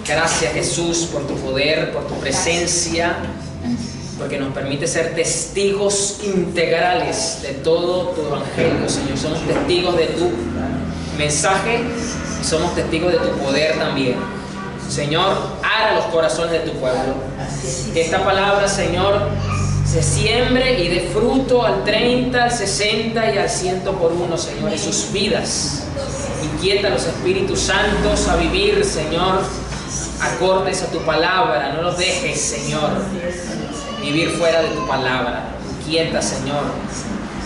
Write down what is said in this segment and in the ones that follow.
Gracias, Jesús, por tu poder, por tu presencia, porque nos permite ser testigos integrales de todo tu evangelio, Señor. Somos testigos de tu mensaje y somos testigos de tu poder también. Señor, ara los corazones de tu pueblo. Que esta palabra, Señor, se siembre y dé fruto al 30, al 60 y al 100 por uno, Señor, en sus vidas. Inquieta a los Espíritus Santos a vivir, Señor, acordes a tu palabra. No los dejes, Señor, vivir fuera de tu palabra. Inquieta, Señor.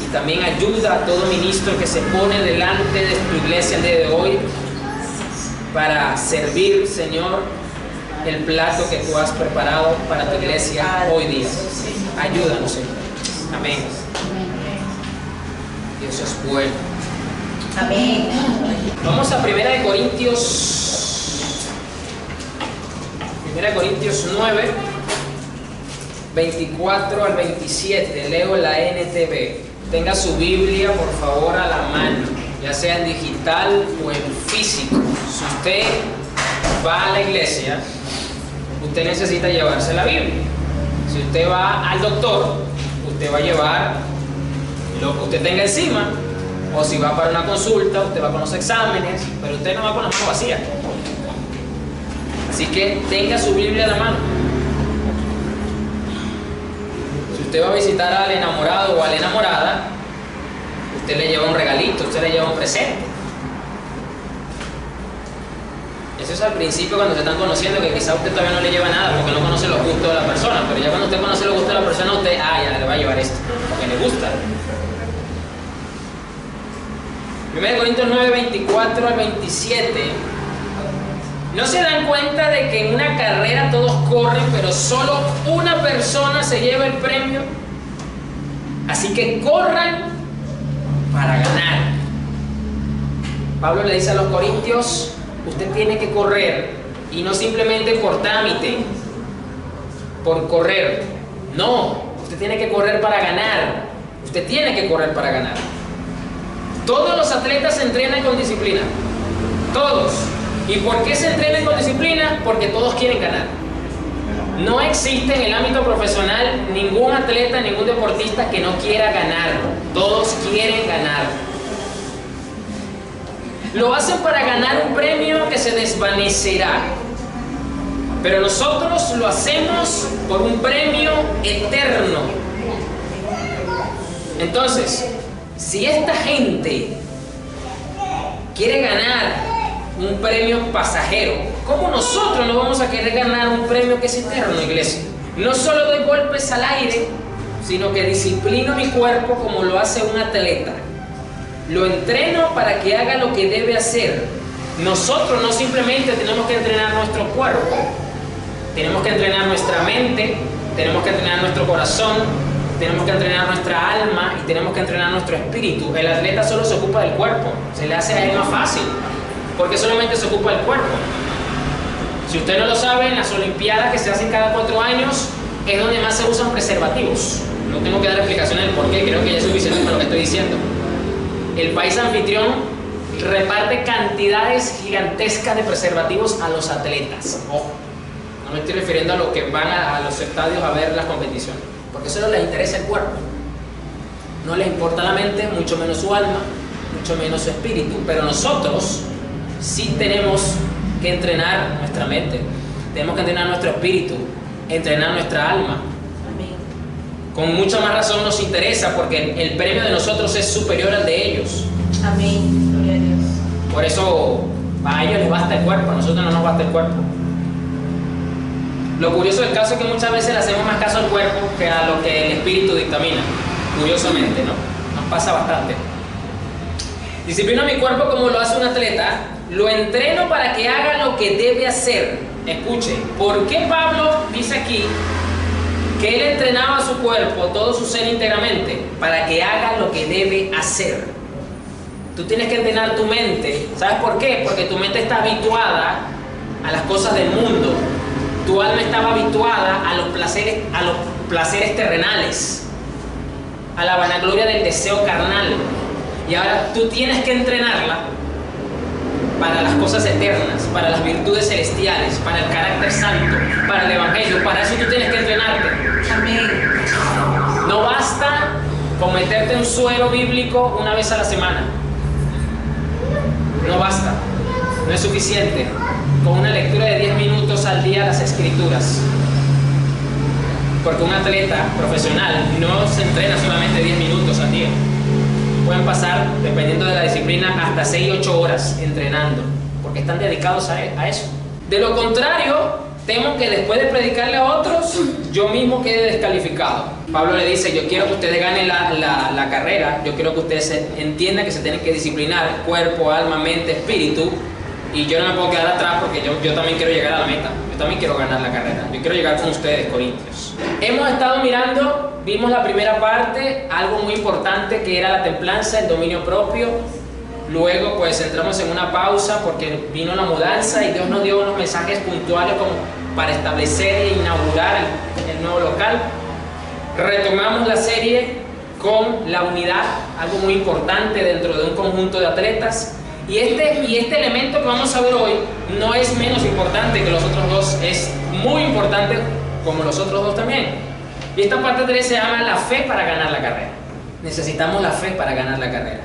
Y también ayuda a todo ministro que se pone delante de tu iglesia el día de hoy para servir, Señor, el plato que tú has preparado para tu iglesia hoy día. Ayúdanos, Señor. Amén. Dios es bueno. Amén. Vamos a 1 Corintios 9, 24 al 27. Leo la NTV. Tenga su Biblia, por favor, a la mano, ya sea en digital o en físico. Si usted va a la iglesia, usted necesita llevarse la Biblia. Si usted va al doctor, usted va a llevar lo que usted tenga encima. O si va para una consulta, usted va con los exámenes, pero usted no va con la mano vacía. Así que tenga su Biblia a la mano. Si usted va a visitar al enamorado o a la enamorada, usted le lleva un regalito, usted le lleva un presente. Eso es al principio cuando se están conociendo, que quizá usted todavía no le lleva nada porque no conoce los gustos de la persona, pero ya cuando usted conoce los gustos de la persona, usted, ya le va a llevar esto, porque le gusta. 1 Corintios 9, 24 al 27. ¿No se dan cuenta de que en una carrera todos corren, pero solo una persona se lleva el premio? Así que corran para ganar. Pablo le dice a los corintios, usted tiene que correr, y no simplemente por trámite, por correr. No, usted tiene que correr para ganar. Usted tiene que correr para ganar. Todos los atletas se entrenan con disciplina. Todos. ¿Y por qué se entrenan con disciplina? Porque todos quieren ganar. No existe en el ámbito profesional ningún atleta, ningún deportista que no quiera ganar. Todos quieren ganar. Lo hacen para ganar un premio que se desvanecerá. Pero nosotros lo hacemos por un premio eterno. Entonces, si esta gente quiere ganar un premio pasajero, ¿cómo nosotros no vamos a querer ganar un premio que es eterno, iglesia? No solo doy golpes al aire, sino que disciplino mi cuerpo como lo hace un atleta. Lo entreno para que haga lo que debe hacer. Nosotros no simplemente tenemos que entrenar nuestro cuerpo, tenemos que entrenar nuestra mente, tenemos que entrenar nuestro corazón, tenemos que entrenar nuestra alma y tenemos que entrenar nuestro espíritu. El atleta solo se ocupa del cuerpo, se le hace a él más fácil, porque solamente se ocupa del cuerpo. Si usted no lo sabe, en las olimpiadas que se hacen cada 4 años es donde más se usan preservativos. No tengo que dar explicaciones del por qué, creo que ya es suficiente para lo que estoy diciendo. El país anfitrión reparte cantidades gigantescas de preservativos a los atletas. Ojo, no me estoy refiriendo a los que van a los estadios a ver las competiciones, porque solo les interesa el cuerpo. No les importa la mente, mucho menos su alma, mucho menos su espíritu. Pero nosotros sí tenemos que entrenar nuestra mente, tenemos que entrenar nuestro espíritu, entrenar nuestra alma. Con mucha más razón nos interesa, porque el premio de nosotros es superior al de ellos. Amén. Gloria a Dios. Por eso a ellos les basta el cuerpo, a nosotros no nos basta el cuerpo. Lo curioso del caso es que muchas veces le hacemos más caso al cuerpo que a lo que el espíritu dictamina. Curiosamente, ¿no? Nos pasa bastante. Disciplino mi cuerpo como lo hace un atleta, lo entreno para que haga lo que debe hacer. Escuche, ¿por qué Pablo dice aquí que él entrenaba a su cuerpo, todo su ser íntegramente, para que haga lo que debe hacer? Tú tienes que entrenar tu mente. ¿Sabes por qué? Porque tu mente está habituada a las cosas del mundo. Tu alma estaba habituada a los placeres terrenales, a la vanagloria del deseo carnal. Y ahora tú tienes que entrenarla para las cosas eternas, para las virtudes celestiales, para el carácter santo, para el evangelio. Para eso tú tienes que entrenarte. Amén. No basta con meterte un suero bíblico una vez a la semana. No basta, no es suficiente con una lectura de 10 minutos al día las escrituras. Porque un atleta profesional no se entrena solamente 10 minutos al día. Pueden pasar, dependiendo de la disciplina, hasta 6 y 8 horas entrenando, porque están dedicados a eso. De lo contrario, temo que después de predicarle a otros, yo mismo quede descalificado. Pablo le dice, yo quiero que ustedes ganen la carrera, yo quiero que ustedes entiendan que se tienen que disciplinar, cuerpo, alma, mente, espíritu, y yo no me puedo quedar atrás porque yo también quiero llegar a la meta, yo también quiero ganar la carrera, yo quiero llegar con ustedes, corintios. Hemos estado mirando, vimos la primera parte, algo muy importante que era la templanza, el dominio propio. Luego pues entramos en una pausa porque vino la mudanza y Dios nos dio unos mensajes puntuales como para establecer e inaugurar el nuevo local. Retomamos la serie con la unidad, algo muy importante dentro de un conjunto de atletas. Y este elemento que vamos a ver hoy no es menos importante que los otros dos, es muy importante como los otros dos también. Y esta parte 3 se llama la fe para ganar la carrera. Necesitamos la fe para ganar la carrera.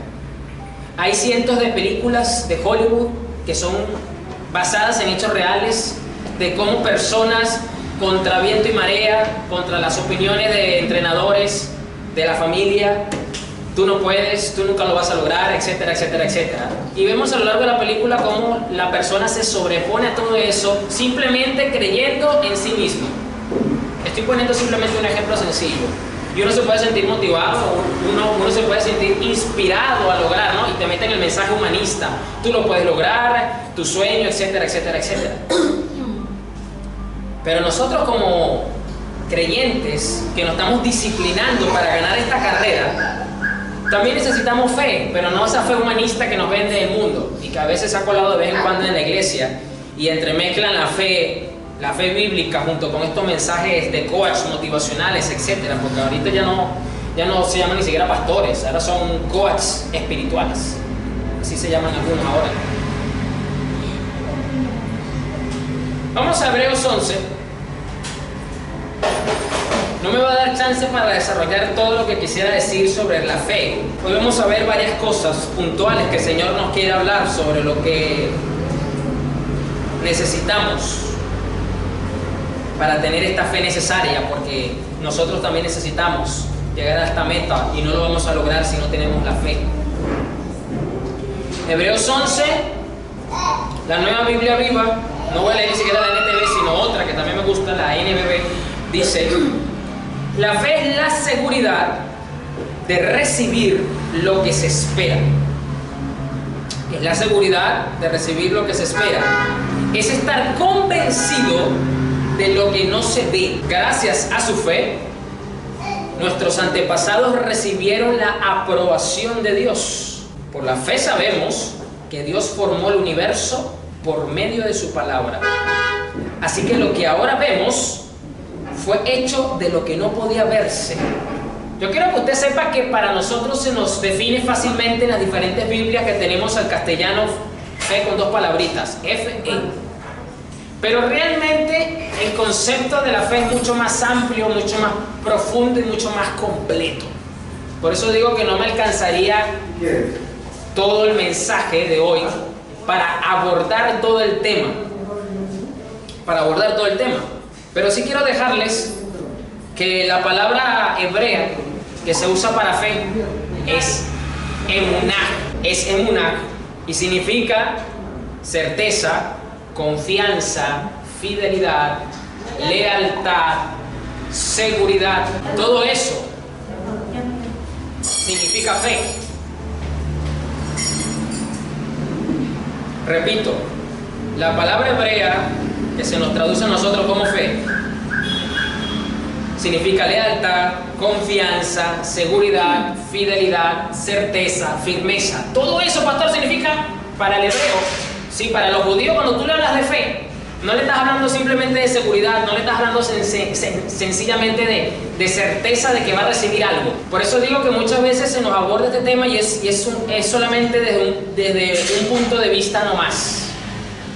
Hay cientos de películas de Hollywood que son basadas en hechos reales de cómo personas contra viento y marea, contra las opiniones de entrenadores, de la familia, tú no puedes, tú nunca lo vas a lograr, etcétera, etcétera, etcétera. Y vemos a lo largo de la película cómo la persona se sobrepone a todo eso simplemente creyendo en sí mismo. Estoy poniendo simplemente un ejemplo sencillo. Y uno se puede sentir motivado, uno se puede sentir inspirado a lograr, ¿no? Y te meten el mensaje humanista. Tú lo puedes lograr, tu sueño, etcétera, etcétera, etcétera. Pero nosotros como creyentes que nos estamos disciplinando para ganar esta carrera, también necesitamos fe, pero no esa fe humanista que nos vende el mundo y que a veces se ha colado de vez en cuando en la iglesia y entremezclan la fe bíblica junto con estos mensajes de coach motivacionales, etcétera, porque ahorita ya no se llaman ni siquiera pastores, ahora son coaches espirituales, así se llaman algunos ahora. Vamos a Hebreos 11. No me va a dar chance para desarrollar todo lo que quisiera decir sobre la fe. Hoy vamos a ver varias cosas puntuales que el Señor nos quiere hablar sobre lo que necesitamos para tener esta fe necesaria, porque nosotros también necesitamos llegar a esta meta y no lo vamos a lograr si no tenemos la fe. Hebreos 11, la Nueva Biblia Viva, no voy a leer ni siquiera la NTV, sino otra que también me gusta, la NBB, dice: la fe es la seguridad de recibir lo que se espera. Es la seguridad de recibir lo que se espera. Es estar convencido de lo que no se ve. Gracias a su fe, nuestros antepasados recibieron la aprobación de Dios. Por la fe sabemos que Dios formó el universo por medio de su palabra. Así que lo que ahora vemos fue hecho de lo que no podía verse. Yo quiero que usted sepa que para nosotros se nos define fácilmente en las diferentes Biblias que tenemos al castellano fe con dos palabritas, F-E. Pero realmente el concepto de la fe es mucho más amplio, mucho más profundo y mucho más completo. Por eso digo que no me alcanzaría todo el mensaje de hoy para abordar todo el tema. Pero sí quiero dejarles que la palabra hebrea que se usa para fe es emuná, y significa certeza, confianza, fidelidad, lealtad, seguridad. Todo eso significa fe. Repito, la palabra hebrea que se nos traduce a nosotros como fe significa lealtad, confianza, seguridad, fidelidad, certeza, firmeza. Todo eso, pastor, significa para el hebreo, sí, para los judíos, cuando tú le hablas de fe, No le estás hablando simplemente de seguridad, no le estás hablando sencillamente de certeza de que va a recibir algo. Por eso digo que muchas veces se nos aborda este tema y es solamente desde un punto de vista nomás.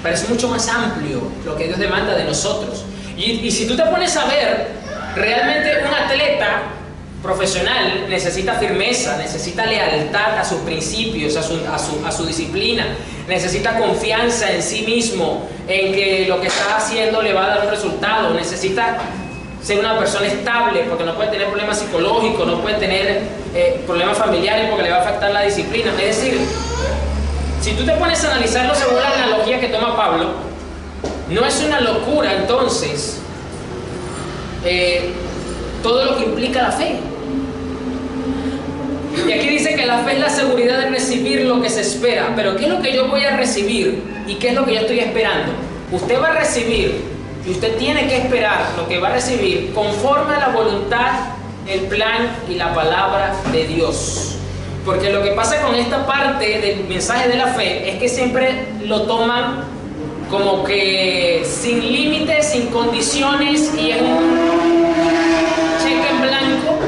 Pero es mucho más amplio lo que Dios demanda de nosotros. Y si tú te pones a ver, realmente un atleta profesional necesita firmeza, necesita lealtad a sus principios, a su disciplina, necesita confianza en sí mismo, en que lo que está haciendo le va a dar un resultado, necesita ser una persona estable porque no puede tener problemas psicológicos, no puede tener problemas familiares porque le va a afectar la disciplina. Es decir, si tú te pones a analizarlo según la analogía que toma Pablo, no es una locura entonces todo lo que implica la fe. Y aquí dice que la fe es la seguridad de recibir lo que se espera. Pero ¿qué es lo que yo voy a recibir y qué es lo que yo estoy esperando? Usted va a recibir y usted tiene que esperar lo que va a recibir conforme a la voluntad, el plan y la palabra de Dios. Porque lo que pasa con esta parte del mensaje de la fe es que siempre lo toman como que sin límites, sin condiciones, y es un cheque en blanco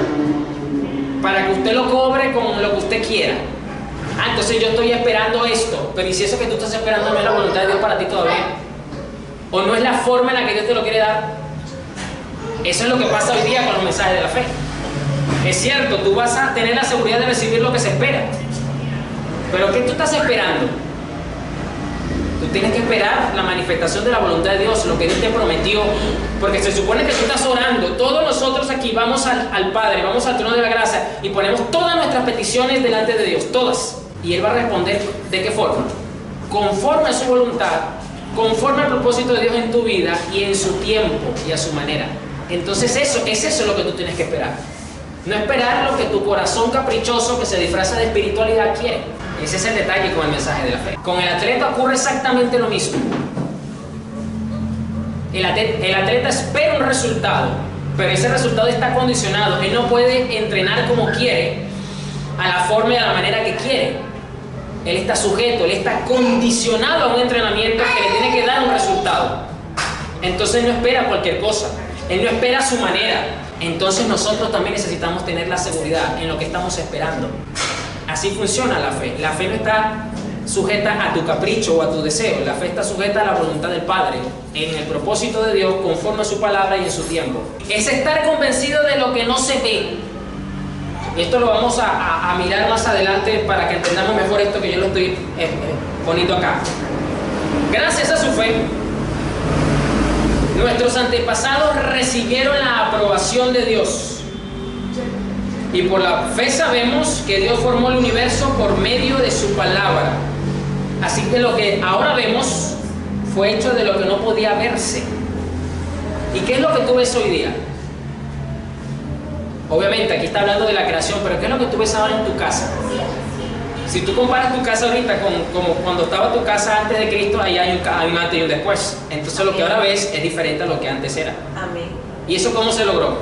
para que usted lo cobre con lo que usted quiera. Entonces yo estoy esperando esto, pero ¿y si eso que tú estás esperando no es la voluntad de Dios para ti todavía? ¿O no es la forma en la que Dios te lo quiere dar? Eso es lo que pasa hoy día con los mensajes de la fe. Es cierto, tú vas a tener la seguridad de recibir lo que se espera, pero ¿qué tú estás esperando? Tú tienes que esperar la manifestación de la voluntad de Dios, lo que Dios te prometió, porque se supone que tú estás orando. Todos nosotros aquí vamos al Padre, vamos al trono de la gracia y ponemos todas nuestras peticiones delante de Dios, todas. Y Él va a responder ¿de qué forma? Conforme a su voluntad, conforme al propósito de Dios en tu vida y en su tiempo y a su manera. Entonces eso lo que tú tienes que esperar. No esperar lo que tu corazón caprichoso que se disfraza de espiritualidad quiere. Ese es el detalle con el mensaje de la fe. Con el atleta ocurre exactamente lo mismo. El atleta espera un resultado, pero ese resultado está condicionado. Él no puede entrenar como quiere, a la forma y a la manera que quiere. Él está sujeto, él está condicionado a un entrenamiento que le tiene que dar un resultado. Entonces no espera cualquier cosa, él no espera a su manera. Entonces nosotros también necesitamos tener la seguridad en lo que estamos esperando. Así funciona la fe. La fe no está sujeta a tu capricho o a tu deseo. La fe está sujeta a la voluntad del Padre, en el propósito de Dios, conforme a su palabra y en su tiempo. Es estar convencido de lo que no se ve. Esto lo vamos a mirar más adelante para que entendamos mejor esto que yo lo estoy poniendo acá. Gracias a su fe, nuestros antepasados recibieron la aprobación de Dios. Y por la fe sabemos que Dios formó el universo por medio de su palabra. Así que lo que ahora vemos fue hecho de lo que no podía verse. ¿Y qué es lo que tú ves hoy día? Obviamente aquí está hablando de la creación, pero ¿qué es lo que tú ves ahora en tu casa? Si tú comparas tu casa ahorita como cuando estaba tu casa antes de Cristo, ahí hay un antes y un después. Entonces lo que ahora ves es diferente a lo que antes era. Amén. ¿Y eso cómo se logró?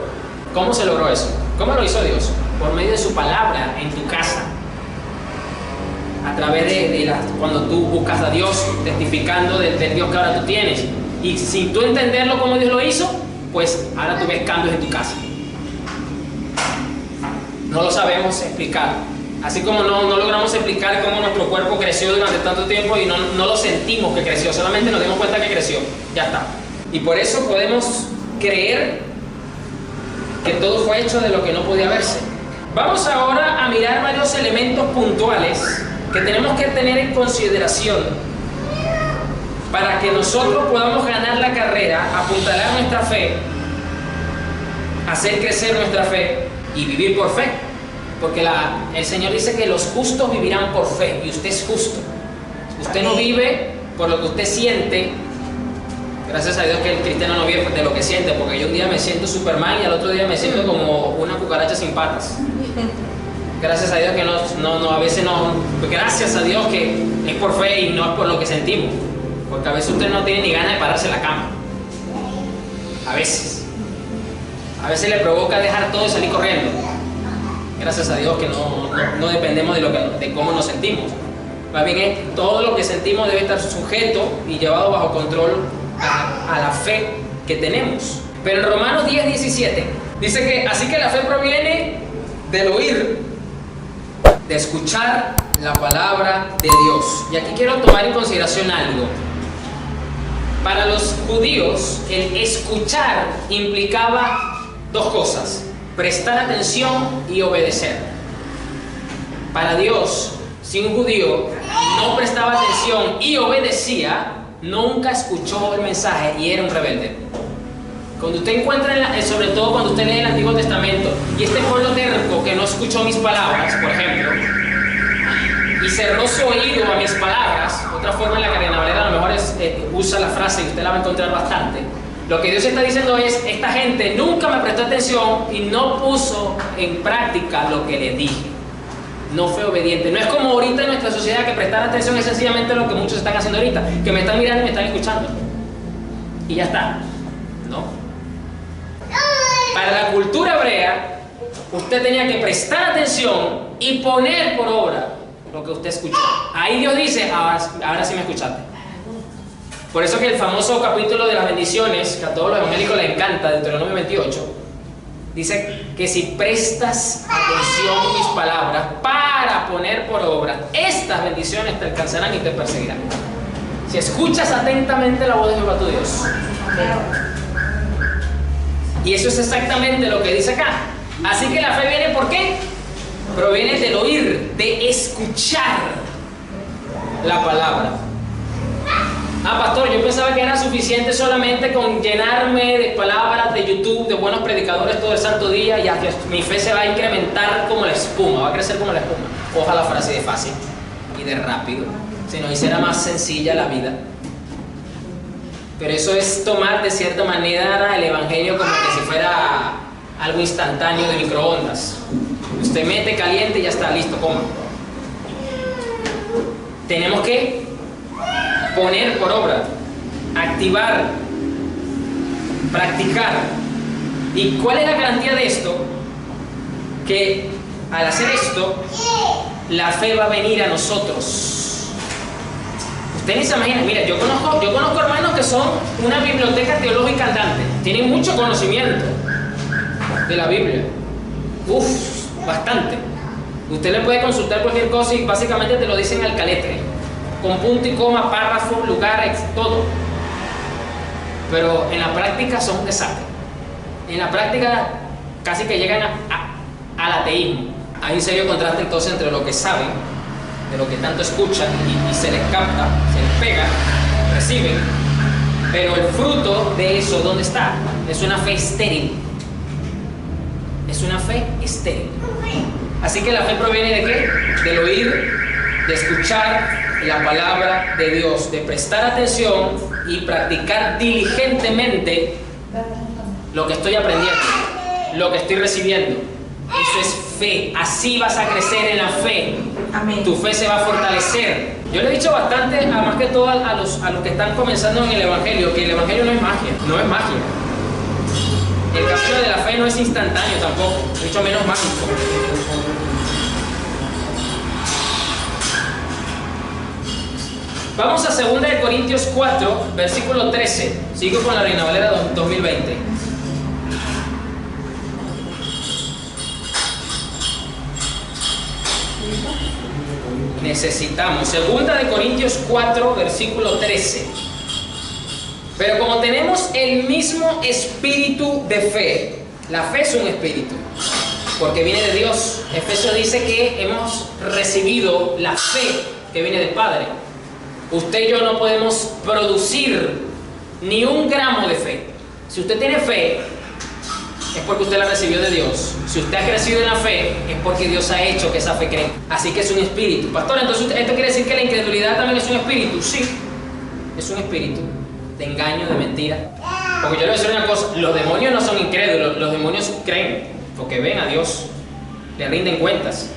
¿Cómo se logró eso? ¿Cómo lo hizo Dios? Por medio de su palabra en tu casa. A través de cuando tú buscas a Dios, testificando del Dios que ahora tú tienes. Y sin tú entenderlo como Dios lo hizo, pues ahora tú ves cambios en tu casa. No lo sabemos explicar. Así como no logramos explicar cómo nuestro cuerpo creció durante tanto tiempo y no lo sentimos que creció, solamente nos dimos cuenta que creció. Ya está. Y por eso podemos creer que todo fue hecho de lo que no podía verse. Vamos ahora a mirar varios elementos puntuales que tenemos que tener en consideración para que nosotros podamos ganar la carrera, apuntalar nuestra fe, hacer crecer nuestra fe y vivir por fe. Porque el Señor dice que los justos vivirán por fe, y usted es justo. Usted no vive por lo que usted siente. Gracias a Dios que el cristiano no vive de lo que siente, porque yo un día me siento súper mal y al otro día me siento como una cucaracha sin patas. Gracias a Dios que a veces no. Gracias a Dios que es por fe y no es por lo que sentimos. Porque a veces usted no tiene ni ganas de pararse en la cama. A veces. A veces le provoca dejar todo y salir corriendo. Gracias a Dios que no dependemos de cómo nos sentimos. Más bien todo lo que sentimos debe estar sujeto y llevado bajo control a la fe que tenemos. Pero en Romanos 10:17 dice que así que la fe proviene del oír, de escuchar la palabra de Dios. Y aquí quiero tomar en consideración algo. Para los judíos, el escuchar implicaba dos cosas: prestar atención y obedecer. Para Dios, si un judío no prestaba atención y obedecía, nunca escuchó el mensaje y era un rebelde. Cuando usted encuentra, sobre todo cuando usted lee el Antiguo Testamento, y este pueblo terco que no escuchó mis palabras, por ejemplo, y cerró su oído a mis palabras, otra forma en la que Reina Valera a lo mejor usa la frase y usted la va a encontrar bastante. Lo que Dios está diciendo es: esta gente nunca me prestó atención y no puso en práctica lo que le dije. No fue obediente. No es como ahorita en nuestra sociedad, que prestar atención es sencillamente lo que muchos están haciendo ahorita, que me están mirando y me están escuchando y ya está. No. Para la cultura hebrea, usted tenía que prestar atención y poner por obra lo que usted escuchó. Ahí Dios dice: ahora sí me escuchaste. Por eso que el famoso capítulo de las bendiciones, que a todos los evangélicos les encanta, Deuteronomio 28, dice que si prestas atención a mis palabras para poner por obra, estas bendiciones te alcanzarán y te perseguirán. Si escuchas atentamente la voz de Jehová tu Dios. Y eso es exactamente lo que dice acá. Así que la fe viene, ¿por qué? Proviene del oír, de escuchar la palabra. Pastor, yo pensaba que era suficiente solamente con llenarme de palabras de YouTube, de buenos predicadores todo el santo día, y que mi fe se va a incrementar como la espuma, va a crecer como la espuma. Ojalá fuera así de fácil y de rápido, si nos hiciera más sencilla la vida. Pero eso es tomar de cierta manera el evangelio como que si fuera algo instantáneo de microondas. Usted mete caliente y ya está listo, coma. Tenemos que poner por obra, activar, practicar. ¿Y cuál es la garantía de esto? Que al hacer esto, la fe va a venir a nosotros. Usted ni se imagina. Mira, yo conozco hermanos que son una biblioteca teológica andante. Tienen mucho conocimiento de la Biblia. Bastante. Usted le puede consultar cualquier cosa y básicamente te lo dicen al caletre, con punto y coma, párrafo, lugar, todo. Pero en la práctica son un desastre. En la práctica casi que llegan al ateísmo. Hay un serio contraste entonces entre lo que saben, de lo que tanto escuchan y se les capta, se les pega, reciben, pero el fruto de eso, ¿dónde está? Es una fe estéril. Es una fe estéril. Así que la fe proviene ¿de qué? Del oír, de escuchar la palabra de Dios, de prestar atención y practicar diligentemente lo que estoy aprendiendo, lo que estoy recibiendo. Eso es fe. Así vas a crecer en la fe. Amén. Tu fe se va a fortalecer. Yo le he dicho bastante, más que todo a los que están comenzando en el evangelio, que el evangelio no es magia, no es magia. El camino de la fe no es instantáneo tampoco, mucho menos mágico. Vamos a 2 Corintios 4, versículo 13. Sigo con la Reina Valera 2020. Necesitamos 2 Corintios 4, versículo 13. Pero como tenemos el mismo espíritu de fe, la fe es un espíritu, porque viene de Dios. Efesios dice que hemos recibido la fe que viene del Padre. Usted y yo no podemos producir ni un gramo de fe. Si usted tiene fe, es porque usted la recibió de Dios. Si usted ha crecido en la fe, es porque Dios ha hecho que esa fe crezca. Así que es un espíritu. Pastor, entonces ¿esto quiere decir que la incredulidad también es un espíritu? Sí, es un espíritu de engaño, de mentira. Porque yo le voy a decir una cosa: los demonios no son incrédulos, los demonios creen, porque ven a Dios, le rinden cuentas.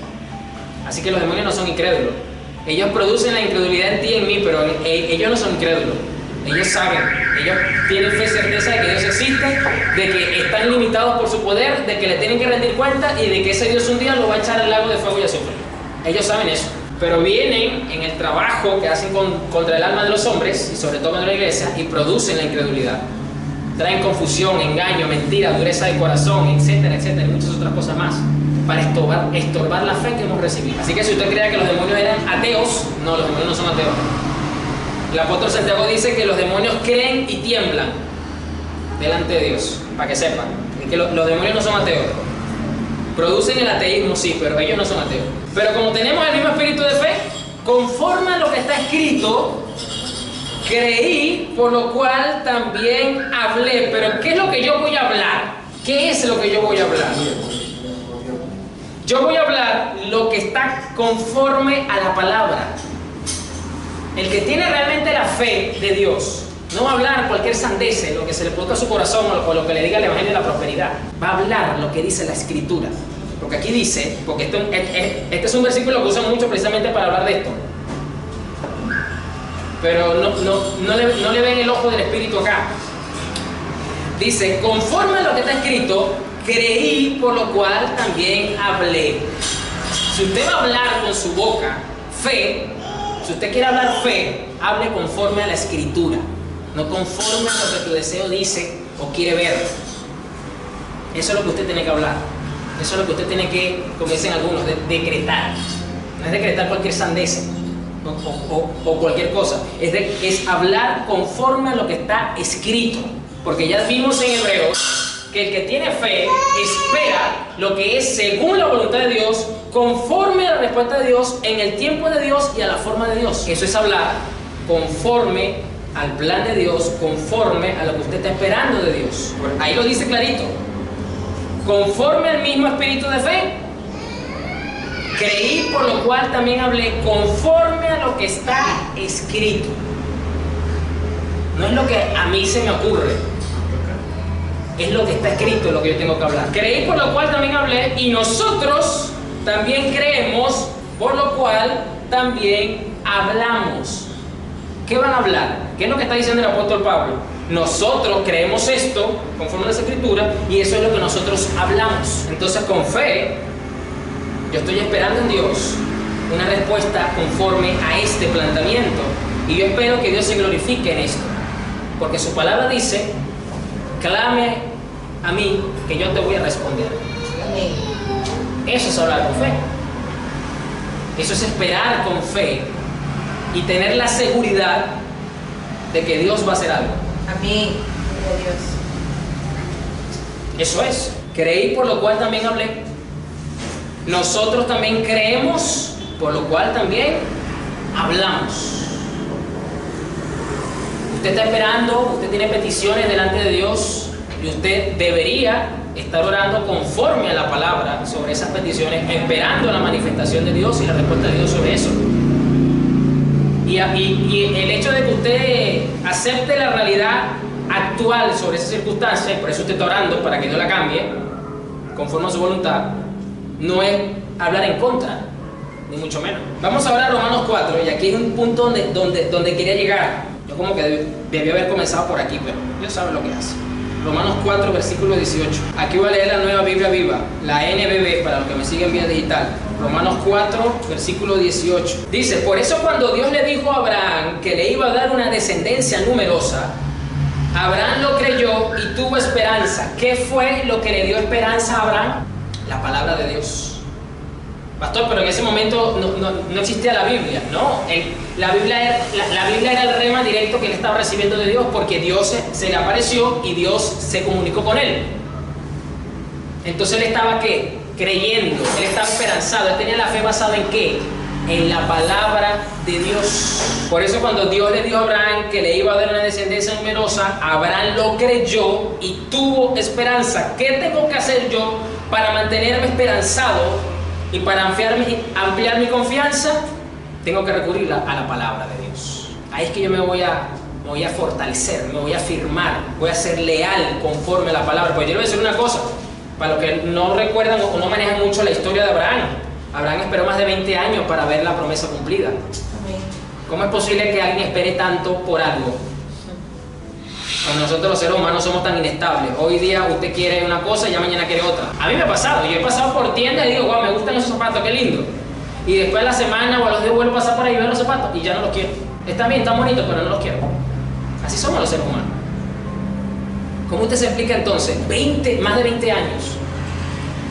Así que los demonios no son incrédulos. Ellos producen la incredulidad en ti y en mí, pero ellos no son incrédulos. Ellos saben, ellos tienen fe y certeza de que Dios existe, de que están limitados por su poder, de que le tienen que rendir cuenta y de que ese Dios un día lo va a echar al lago de fuego y azufre. Ellos saben eso. pero vienen en el trabajo que hacen contra el alma de los hombres, y sobre todo contra la iglesia, y producen la incredulidad. Traen confusión, engaño, mentira, dureza de corazón, etcétera, etcétera, y muchas otras cosas más, para estorbar la fe que hemos recibido. Así que si usted creía que los demonios eran ateos, no, los demonios no son ateos. El apóstol Santiago dice que los demonios creen y tiemblan delante de Dios, para que sepan, que los demonios no son ateos. Producen el ateísmo, sí, pero ellos no son ateos. Pero como tenemos el mismo espíritu de fe, conforme a lo que está escrito, creí, por lo cual también hablé. Pero ¿qué es lo que yo voy a hablar? ¿Qué es lo que yo voy a hablar? Yo voy a hablar lo que está conforme a la palabra. El que tiene realmente la fe de Dios no va a hablar cualquier sandece, lo que se le produzca a su corazón o lo que le diga el Evangelio de la prosperidad. Va a hablar lo que dice la Escritura. Porque aquí dice, porque este es un versículo que usan mucho precisamente para hablar de esto. Pero no le ven el ojo del Espíritu acá. Dice, conforme a lo que está escrito, creí, por lo cual también hablé. Si usted va a hablar con su boca fe, si usted quiere hablar fe, hable conforme a la Escritura, no conforme a lo que tu deseo dice o quiere ver. Eso es lo que usted tiene que hablar. Eso es lo que usted tiene que, como dicen algunos, decretar. No es decretar cualquier sandez o cualquier cosa. Es hablar conforme a lo que está escrito. Porque ya vimos en Hebreos que el que tiene fe espera lo que es según la voluntad de Dios, conforme a la respuesta de Dios, en el tiempo de Dios y a la forma de Dios. Eso es hablar conforme al plan de Dios, conforme a lo que usted está esperando de Dios. Ahí lo dice clarito. Conforme al mismo espíritu de fe, creí, por lo cual también hablé, conforme a lo que está escrito. No es lo que a mí se me ocurre, es lo que está escrito, lo que yo tengo que hablar. Creí, por lo cual también hablé, y nosotros también creemos, por lo cual también hablamos. ¿Qué van a hablar? ¿Qué es lo que está diciendo el apóstol Pablo? Nosotros creemos esto conforme a las Escrituras y eso es lo que nosotros hablamos. Entonces, con fe, yo estoy esperando en Dios una respuesta conforme a este planteamiento y yo espero que Dios se glorifique en esto, porque su palabra dice: clame a mí que yo te voy a responder. Amén. Eso es hablar con fe. Eso es esperar con fe y tener la seguridad de que Dios va a hacer algo. Amén. Gloria a Dios. Eso es. Creí, por lo cual también hablé. Nosotros también creemos, por lo cual también hablamos. Usted está esperando, usted tiene peticiones delante de Dios y usted debería estar orando conforme a la palabra sobre esas peticiones, esperando la manifestación de Dios y la respuesta de Dios sobre eso. Y el hecho de que usted acepte la realidad actual sobre esa circunstancia, y por eso usted está orando para que Dios la cambie, conforme a su voluntad, no es hablar en contra, ni mucho menos. Vamos ahora a Romanos 4, y aquí es un punto donde quería llegar. Yo como que debí haber comenzado por aquí, pero Dios sabe lo que hace. Romanos 4, versículo 18. Aquí voy a leer la Nueva Biblia Viva, la NBB, para los que me siguen vía digital. Romanos 4, versículo 18. Dice: por eso cuando Dios le dijo a Abraham que le iba a dar una descendencia numerosa, Abraham lo creyó y tuvo esperanza. ¿Qué fue lo que le dio esperanza a Abraham? La palabra de Dios. Pastor, pero en ese momento no existía la Biblia. No, la Biblia era el rema directo que él estaba recibiendo de Dios, porque Dios se le apareció y Dios se comunicó con él. Entonces él estaba ¿qué? Creyendo, él estaba esperanzado, él tenía la fe basada en ¿qué? En la palabra de Dios. Por eso cuando Dios le dijo a Abraham que le iba a dar una descendencia numerosa, Abraham lo creyó y tuvo esperanza. ¿Qué tengo que hacer yo para mantenerme esperanzado y para ampliar mi confianza? Tengo que recurrir a la palabra de Dios. Ahí es que yo me voy a fortalecer, me voy a afirmar, voy a ser leal conforme a la palabra. Pues yo le voy a decir una cosa, para los que no recuerdan o no manejan mucho la historia de Abraham. Abraham esperó más de 20 años para ver la promesa cumplida. Amén. ¿Cómo es posible que alguien espere tanto por algo? Cuando nosotros los seres humanos somos tan inestables. Hoy día usted quiere una cosa y ya mañana quiere otra. A mí me ha pasado. Yo he pasado por tiendas y digo: wow, me gustan esos zapatos, qué lindo. Y después a la semana o a los días vuelvo a pasar por ahí y veo los zapatos y ya no los quiero. Está bien, están bonitos, pero no los quiero. Así somos los seres humanos. ¿Cómo usted se explica entonces? Más de 20 años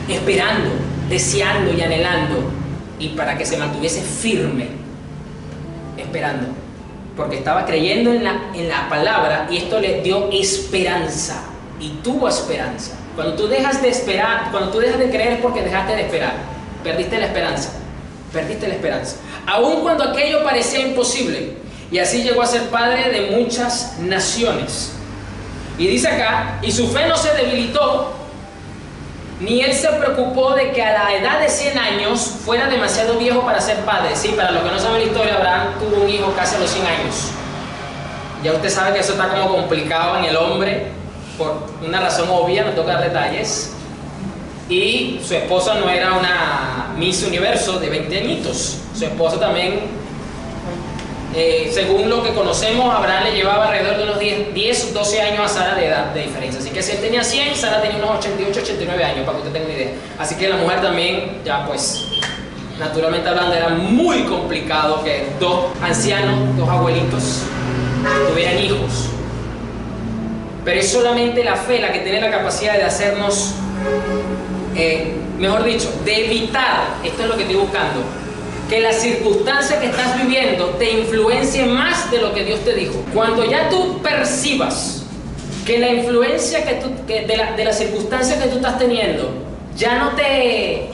esperando, deseando y anhelando, y para que se mantuviese firme, esperando, porque estaba creyendo en la palabra, y esto le dio esperanza, y tuvo esperanza. Cuando tú dejas de esperar, cuando tú dejas de creer porque dejaste de esperar, perdiste la esperanza, perdiste la esperanza, aun cuando aquello parecía imposible. Y así llegó a ser padre de muchas naciones. Y dice acá, y su fe no se debilitó, ni él se preocupó de que a la edad de 100 años fuera demasiado viejo para ser padre. Sí, para los que no saben la historia, Abraham tuvo un hijo casi a los 100 años. Ya usted sabe que eso está como complicado en el hombre, por una razón obvia, no toca dar detalles. Y su esposa no era una Miss Universo de 20 añitos. Su esposa también, según lo que conocemos, Abraham le llevaba alrededor de unos 10 12 años a Sara de edad de diferencia. Así que si él tenía 100, Sara tenía unos 88, 89 años, para que usted tenga una idea. Así que la mujer también, ya pues, naturalmente hablando, era muy complicado que dos ancianos, dos abuelitos, tuvieran hijos. Pero es solamente la fe la que tiene la capacidad de hacernos, mejor dicho, de evitar, esto es lo que estoy buscando, que la circunstancia que estás viviendo te influencie más de lo que Dios te dijo. Cuando ya tú percibas que la influencia de la circunstancia que tú estás teniendo ya no te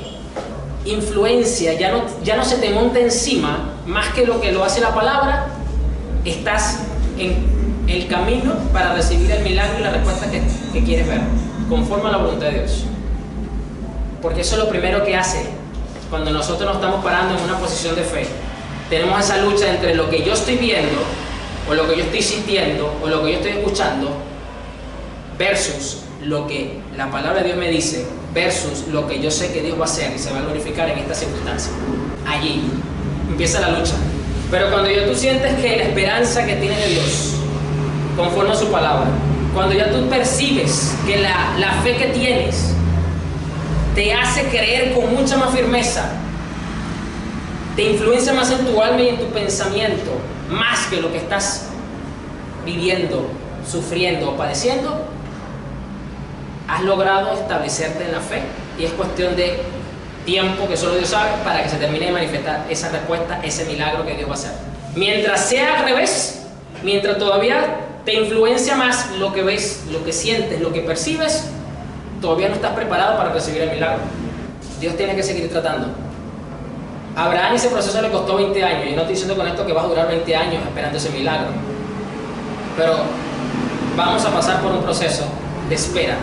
influencia, ya no se te monta encima más que lo hace la palabra, estás en el camino para recibir el milagro y la respuesta que quieres ver, conforme a la voluntad de Dios. Porque eso es lo primero que hace cuando nosotros nos estamos parando en una posición de fe. Tenemos esa lucha entre lo que yo estoy viendo, o lo que yo estoy sintiendo, o lo que yo estoy escuchando, versus lo que la palabra de Dios me dice, versus lo que yo sé que Dios va a hacer y se va a glorificar en esta circunstancia. Allí empieza la lucha. Pero cuando ya tú sientes que la esperanza que tienes de Dios, conforme a su palabra, cuando ya tú percibes que la fe que tienes te hace creer con mucha más firmeza, te influencia más en tu alma y en tu pensamiento, más que lo que estás viviendo, sufriendo o padeciendo, has logrado establecerte en la fe, y es cuestión de tiempo, que solo Dios sabe, para que se termine de manifestar esa respuesta, ese milagro que Dios va a hacer. Mientras sea al revés, mientras todavía te influencia más lo que ves, lo que sientes, lo que percibes, todavía no estás preparado para recibir el milagro. Dios tiene que seguir tratando. A Abraham ese proceso le costó 20 años. Yo no estoy diciendo con esto que vas a durar 20 años esperando ese milagro, pero vamos a pasar por un proceso de espera.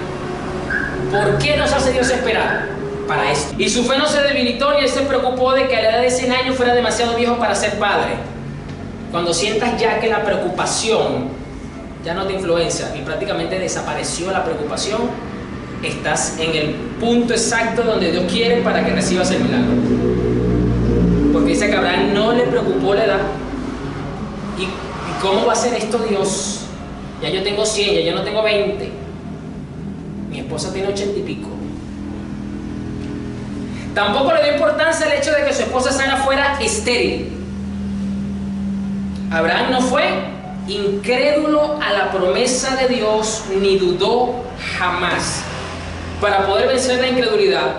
¿Por qué nos hace Dios esperar? Para esto. Y su fe no se debilitó, ni él se preocupó de que a la edad de 100 años fuera demasiado viejo para ser padre. Cuando sientas ya que la preocupación ya no te influencia y prácticamente desapareció la preocupación, estás en el punto exacto donde Dios quiere para que recibas el milagro. Porque dice que a Abraham no le preocupó la edad. ¿Y cómo va a ser esto Dios? Ya yo tengo 100, ya yo no tengo 20. Mi esposa tiene 80 y pico. Tampoco le dio importancia el hecho de que su esposa Sara fuera estéril. Abraham no fue incrédulo a la promesa de Dios, ni dudó jamás. Para poder vencer la incredulidad,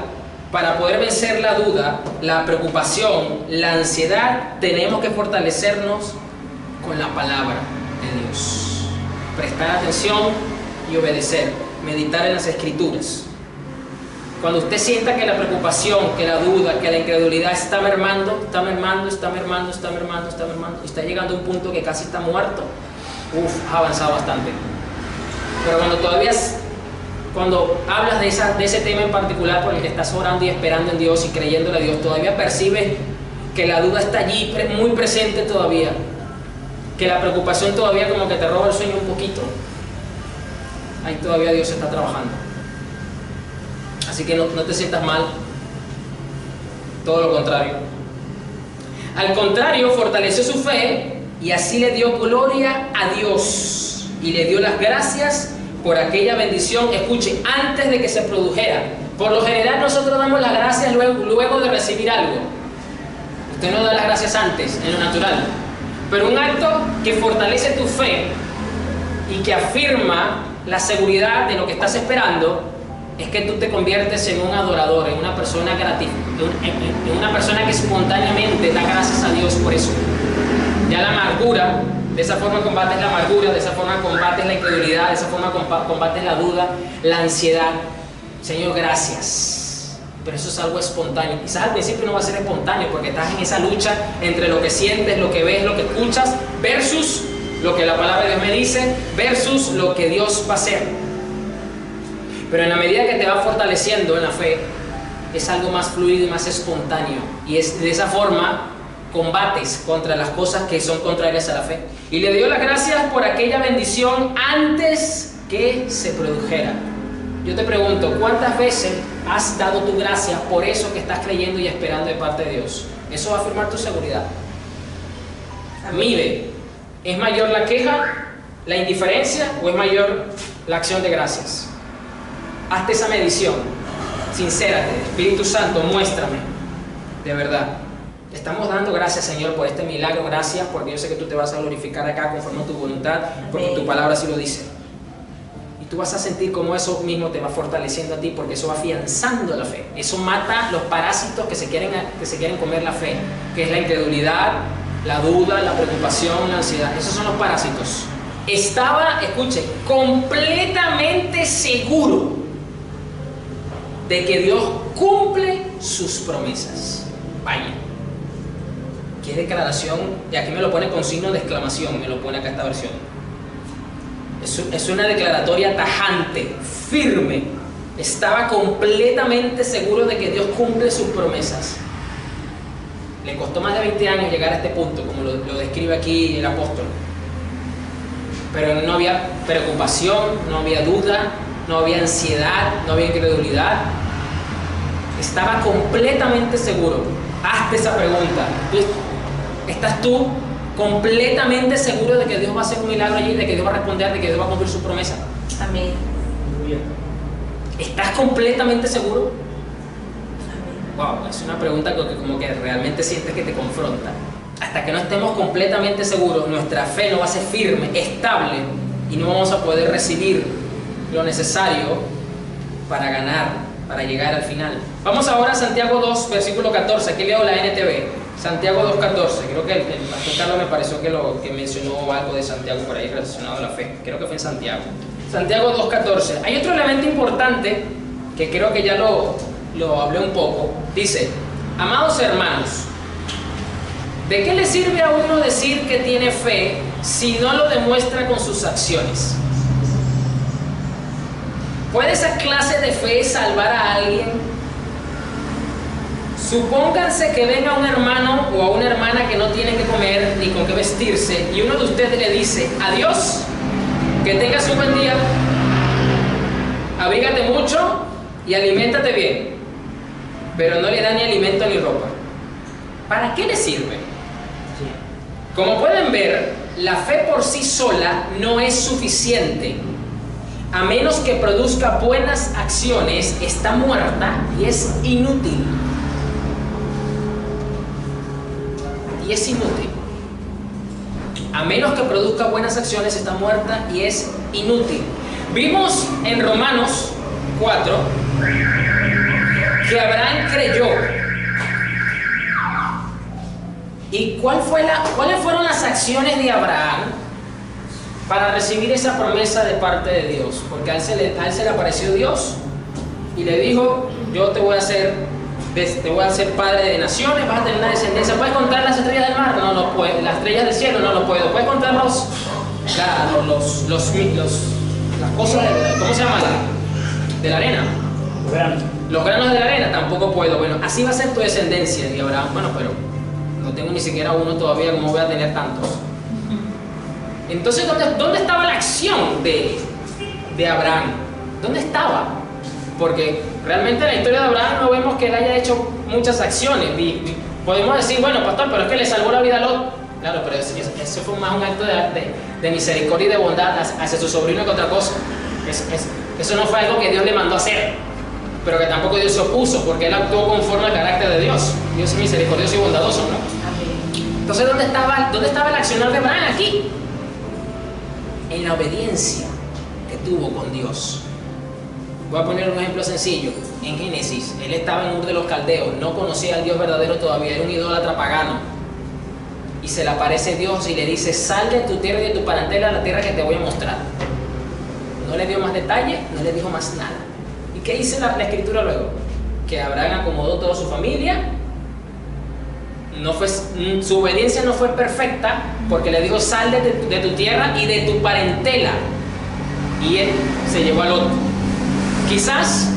para poder vencer la duda, la preocupación, la ansiedad, tenemos que fortalecernos con la palabra de Dios. Prestar atención y obedecer, meditar en las Escrituras. Cuando usted sienta que la preocupación, que la duda, que la incredulidad está mermando, y está llegando a un punto que casi está muerto, ha avanzado bastante. Pero cuando hablas de ese tema en particular por el que estás orando y esperando en Dios y creyéndole a Dios, todavía percibes que la duda está allí, muy presente todavía, que la preocupación todavía como que te roba el sueño un poquito, ahí todavía Dios está trabajando. Así que no te sientas mal, todo lo contrario. Al contrario, fortaleció su fe y así le dio gloria a Dios y le dio las gracias por aquella bendición, escuche, antes de que se produjera. Por lo general nosotros damos las gracias luego de recibir algo. Usted no da las gracias antes, en lo natural. Pero un acto que fortalece tu fe y que afirma la seguridad de lo que estás esperando es que tú te conviertes en un adorador, en una persona en una persona que espontáneamente da gracias a Dios por eso. Ya la amargura, de esa forma combates la amargura, de esa forma combates la incredulidad, de esa forma combates la duda, la ansiedad. Señor, gracias. Pero eso es algo espontáneo. Quizás al principio no va a ser espontáneo porque estás en esa lucha entre lo que sientes, lo que ves, lo que escuchas, versus lo que la palabra de Dios me dice, versus lo que Dios va a hacer. Pero en la medida que te va fortaleciendo en la fe, es algo más fluido y más espontáneo. Y es de esa forma combates contra las cosas que son contrarias a la fe. Y le dio las gracias por aquella bendición antes que se produjera. Yo te pregunto, ¿cuántas veces has dado tu gracia por eso que estás creyendo y esperando de parte de Dios? Eso va a afirmar tu seguridad. Mide, ¿es mayor la queja, la indiferencia o es mayor la acción de gracias? Hazte esa medición, sincérate, Espíritu Santo, muéstrame, de verdad. Estamos dando gracias, Señor, por este milagro, gracias, porque yo sé que tú te vas a glorificar acá conforme a tu voluntad, porque tu palabra así lo dice. Y tú vas a sentir cómo eso mismo te va fortaleciendo a ti, porque eso va afianzando la fe. Eso mata los parásitos que se quieren comer la fe, que es la incredulidad, la duda, la preocupación, la ansiedad. Esos son los parásitos. Estaba, escuche, completamente seguro de que Dios cumple sus promesas. Vaya. ¿Qué declaración? Y aquí me lo pone con signo de exclamación, me lo pone acá esta versión. Es una declaratoria tajante, firme. Estaba completamente seguro de que Dios cumple sus promesas. Le costó más de 20 años llegar a este punto, como lo describe aquí el apóstol. Pero no había preocupación, no había duda, no había ansiedad, no había incredulidad. Estaba completamente seguro. Hazte esa pregunta. ¿Estás tú completamente seguro de que Dios va a hacer un milagro allí, de que Dios va a responder, de que Dios va a cumplir su promesa? Amén. ¿Estás completamente seguro? Amén. Wow, es una pregunta que como que realmente sientes que te confronta. Hasta que no estemos completamente seguros, nuestra fe no va a ser firme, estable, y no vamos a poder recibir lo necesario para ganar, para llegar al final. Vamos ahora a Santiago 2, versículo 14. Aquí leo la NTV. Santiago 2.14. Creo que el pastor Carlos me pareció que mencionó algo de Santiago por ahí relacionado a la fe. Creo que fue en Santiago. Santiago 2.14. Hay otro elemento importante que creo que ya lo hablé un poco. Dice: amados hermanos, ¿de qué le sirve a uno decir que tiene fe si no lo demuestra con sus acciones? ¿Puede esa clase de fe salvar a alguien? Supónganse que venga un hermano o a una hermana que no tiene que comer ni con qué vestirse y uno de ustedes le dice: adiós, que tengas un buen día, abrígate mucho y aliméntate bien, pero no le da ni alimento ni ropa. ¿Para qué le sirve? Como pueden ver, la fe por sí sola no es suficiente. A menos que produzca buenas acciones, está muerta y es inútil. Y es inútil. A menos que produzca buenas acciones, está muerta y es inútil. Vimos en Romanos 4 que Abraham creyó. ¿Y cuáles fueron las acciones de Abraham para recibir esa promesa de parte de Dios? Porque a él se le apareció Dios y le dijo: yo te voy a hacer padre de naciones, vas a tener una descendencia. ¿Puedes contar las estrellas del mar? No lo puedo. Las estrellas del cielo no lo puedo. ¿Puedes contar las cosas ¿cómo se llama? De la arena. Los granos de la arena tampoco puedo. Bueno, así va a ser tu descendencia. Y Abraham, bueno, pero no tengo ni siquiera uno todavía, ¿cómo voy a tener tantos? Entonces, ¿dónde estaba la acción de Abraham? ¿Dónde estaba? Porque realmente en la historia de Abraham no vemos que él haya hecho muchas acciones. Podemos decir: bueno, pastor, pero es que le salvó la vida a Lot. Claro, pero eso fue más un acto de misericordia y de bondad hacia su sobrino que otra cosa. Eso no fue algo que Dios le mandó a hacer, pero que tampoco Dios se opuso, porque él actuó conforme al carácter de Dios. Dios es misericordioso y bondadoso, ¿no? Amén. Entonces, ¿dónde estaba el accionar de Abraham aquí? En la obediencia que tuvo con Dios. Voy a poner un ejemplo sencillo. En Génesis, él estaba en Ur de los Caldeos, no conocía al Dios verdadero todavía, era un idólatra pagano. Y se le aparece Dios y le dice: sal de tu tierra y de tu parentela a la tierra que te voy a mostrar. No le dio más detalle, no le dijo más nada. ¿Y qué dice la escritura luego? Que Abraham acomodó toda su familia. Su obediencia no fue perfecta, porque le dijo: sal de tu tierra y de tu parentela. Y él se llevó al otro. Quizás,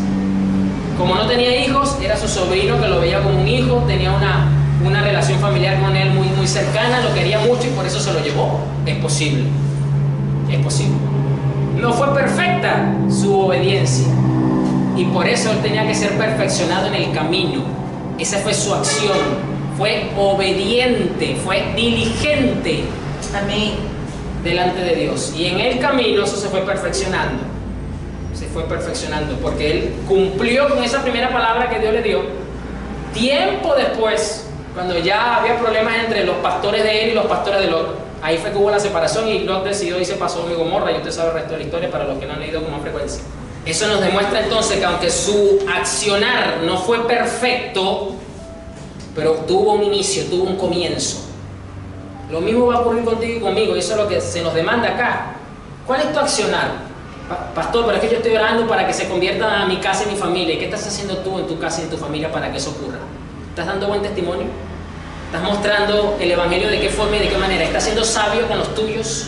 como no tenía hijos, era su sobrino que lo veía como un hijo, tenía una relación familiar con él muy, muy cercana, lo quería mucho y por eso se lo llevó. Es posible. Es posible. No fue perfecta su obediencia y por eso él tenía que ser perfeccionado en el camino. Esa fue su acción. Fue obediente, fue diligente. Amén. Delante de Dios. Y en el camino eso se fue perfeccionando. Se fue perfeccionando porque él cumplió con esa primera palabra que Dios le dio. Tiempo después, cuando ya había problemas entre los pastores de él y los pastores de Lot, ahí fue que hubo la separación y Lot decidió y se pasó a Gomorra, y usted sabe el resto de la historia para los que no han leído con más frecuencia. Eso nos demuestra entonces que aunque su accionar no fue perfecto, pero tuvo un inicio, tuvo un comienzo. Lo mismo va a ocurrir contigo y conmigo, y eso es lo que se nos demanda acá. ¿Cuál es tu accionar? Pastor, pero es que yo estoy orando para que se convierta a mi casa y mi familia. ¿Y qué estás haciendo tú en tu casa y en tu familia para que eso ocurra? ¿Estás dando buen testimonio? ¿Estás mostrando el evangelio de qué forma y de qué manera? ¿Estás siendo sabio con los tuyos?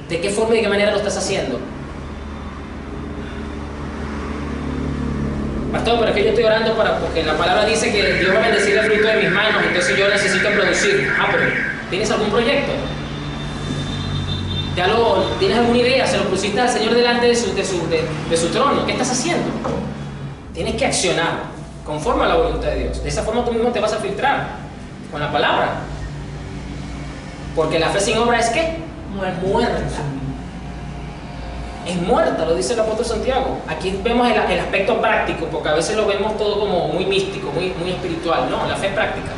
¿De qué forma y de qué manera lo estás haciendo? Pastor, pero es que yo estoy orando porque la palabra dice que Dios va a bendecir el fruto de mis manos, entonces yo necesito producir. Pero ¿tienes algún proyecto? ¿Tienes alguna idea? ¿Se lo pusiste al Señor delante de su trono? ¿Qué estás haciendo? Tienes que accionar conforme a la voluntad de Dios. De esa forma tú mismo te vas a filtrar con la palabra. Porque la fe sin obra es ¿qué? Muerta. Es muerta, lo dice el apóstol Santiago. Aquí vemos el aspecto práctico, porque a veces lo vemos todo como muy místico, muy espiritual. No, la fe es práctica.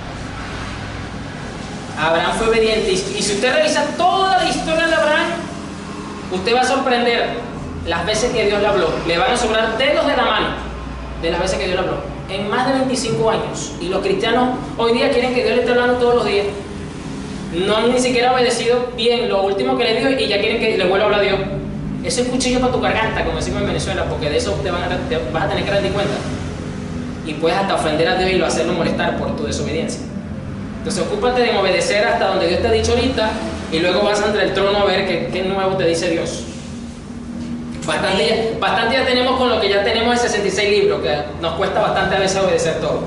Abraham fue obediente, y si usted revisa toda la historia de Abraham, usted va a sorprender las veces que Dios le habló. Le van a sobrar dedos de la mano de las veces que Dios le habló, en más de 25 años. Y los cristianos hoy día quieren que Dios le esté hablando todos los días. No han ni siquiera obedecido bien lo último que le dijo y ya quieren que le vuelva a hablar a Dios. Eso es cuchillo para tu garganta, como decimos en Venezuela, porque de eso te vas a tener que dar cuenta. Y puedes hasta ofender a Dios y hacerlo molestar por tu desobediencia. Entonces ocúpate de obedecer hasta donde Dios te ha dicho ahorita, y luego vas ante el trono a ver qué nuevo te dice Dios. Bastante ya tenemos con lo que ya tenemos en 66 libros, que nos cuesta bastante a veces obedecer todo.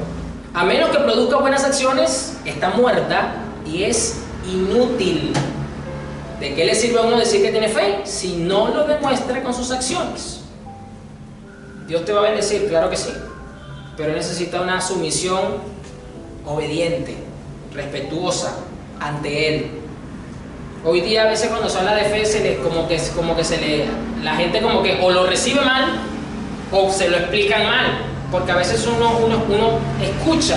A menos que produzca buenas acciones, está muerta y es inútil. ¿De qué le sirve a uno decir que tiene fe si no lo demuestra con sus acciones? Dios te va a bendecir, claro que sí, pero necesita una sumisión obediente, respetuosa ante Él. Hoy día a veces cuando se habla de fe la gente como que o lo recibe mal o se lo explican mal, porque a veces uno escucha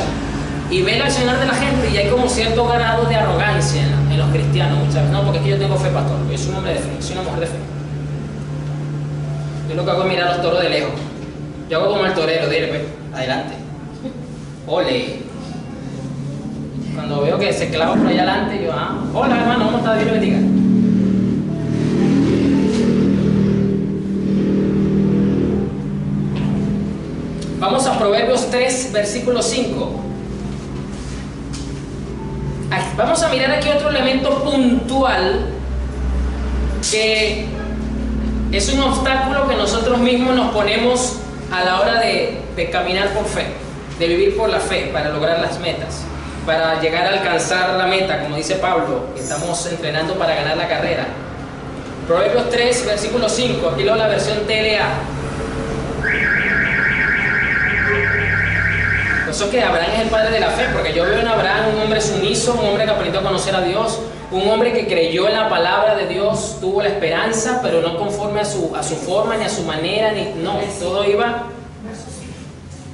y ve el accionar de la gente y hay como cierto grado de arrogancia en los cristianos muchas veces. No, porque es que yo tengo fe, pastor, yo soy un hombre de fe, soy una mujer de fe. Yo lo que hago es mirar a los toros de lejos. Yo hago como el torero, dile, adelante. Ole. Cuando veo que se clava por allá adelante, yo, hola hermano, ¿cómo está? Dios le bendiga. Vamos a Proverbios 3, versículo 5. Vamos a mirar aquí otro elemento puntual que es un obstáculo que nosotros mismos nos ponemos a la hora de caminar por fe, de vivir por la fe para lograr las metas, para llegar a alcanzar la meta, como dice Pablo, que estamos entrenando para ganar la carrera. Proverbios 3, versículo 5, aquí leo la versión TLA. Eso es que Abraham es el padre de la fe, porque yo veo en Abraham un hombre sumiso, un hombre que aprendió a conocer a Dios, un hombre que creyó en la palabra de Dios, tuvo la esperanza, pero no conforme a su forma, ni a su manera, todo iba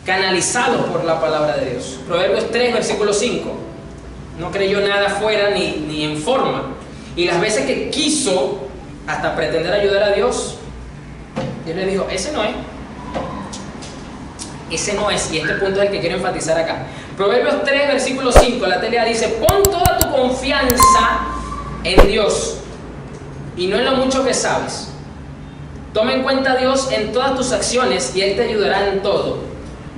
canalizados por la palabra de Dios. Proverbios 3, versículo 5. No creyó nada fuera ni en forma. Y las veces que quiso hasta pretender ayudar a Dios, Dios le dijo, ese no es. Ese no es. Y este punto es el que quiero enfatizar acá. Proverbios 3, versículo 5, la TLA dice, pon toda tu confianza en Dios y no en lo mucho que sabes. Toma en cuenta a Dios en todas tus acciones y Él te ayudará en todo.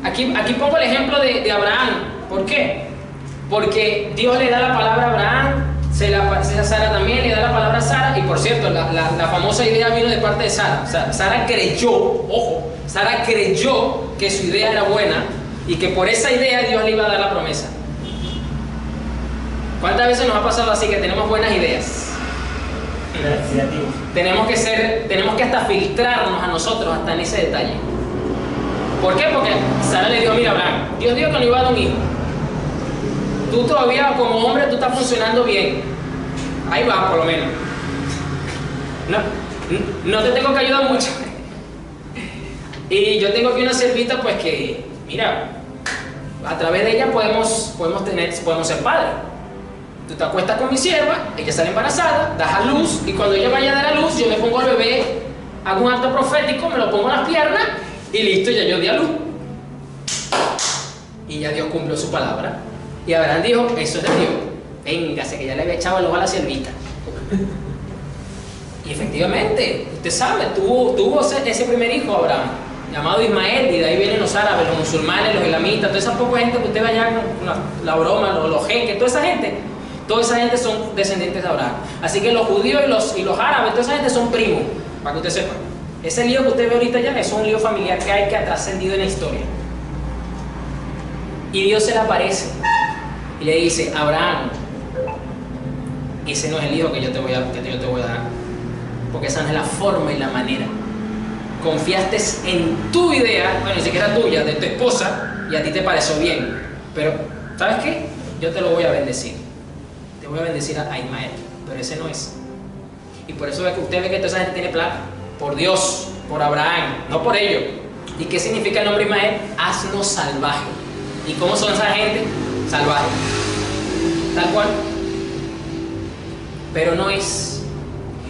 Aquí pongo el ejemplo de Abraham. ¿Por qué? Porque Dios le da la palabra a Abraham, a Sara también le da la palabra a Sara. Y por cierto, la famosa idea vino de parte de Sara. O sea, Sara creyó que su idea era buena y que por esa idea Dios le iba a dar la promesa. ¿Cuántas veces nos ha pasado así que tenemos buenas ideas? Tenemos que hasta filtrarnos a nosotros hasta en ese detalle. ¿Por qué? Porque Sara le dijo, mira Abraham, Dios dijo que no iba a dar un hijo. Tú todavía como hombre tú estás funcionando bien. Ahí va por lo menos. No te tengo que ayudar mucho. Y yo tengo aquí una siervita pues que, mira, a través de ella podemos ser padres. Tú te acuestas con mi sierva, ella sale embarazada, das a luz, y cuando ella vaya a dar a luz, yo me pongo al bebé, hago un acto profético, me lo pongo en las piernas, y listo, ya yo di a luz. Y ya Dios cumplió su palabra. Y Abraham dijo, eso es de Dios. Véngase, que ya le había echado el ojo a la siervita. Y efectivamente, usted sabe, tuvo ese primer hijo, Abraham, llamado Ismael, y de ahí vienen los árabes, los musulmanes, los islamitas, toda esa poca gente que usted ve allá con la broma, los jeques, toda esa gente son descendientes de Abraham. Así que los judíos y los árabes, toda esa gente son primos, para que usted sepa. Ese lío que usted ve ahorita ya es un lío familiar que ha trascendido en la historia. Y Dios se le aparece y le dice, Abraham, ese no es el hijo que yo te voy a dar, porque esa no es la forma y la manera. Confiaste en tu idea, bueno, ni siquiera tuya, de tu esposa, y a ti te pareció bien. Pero, ¿sabes qué? Yo te lo voy a bendecir. Te voy a bendecir a Ismael, pero ese no es. Y por eso es que usted ve que toda esa gente tiene plata. Por Dios, por Abraham, no por ellos. ¿Y qué significa el nombre Ismael? Asno salvaje. ¿Y cómo son esa gente? Salvaje. Tal cual. Pero no es.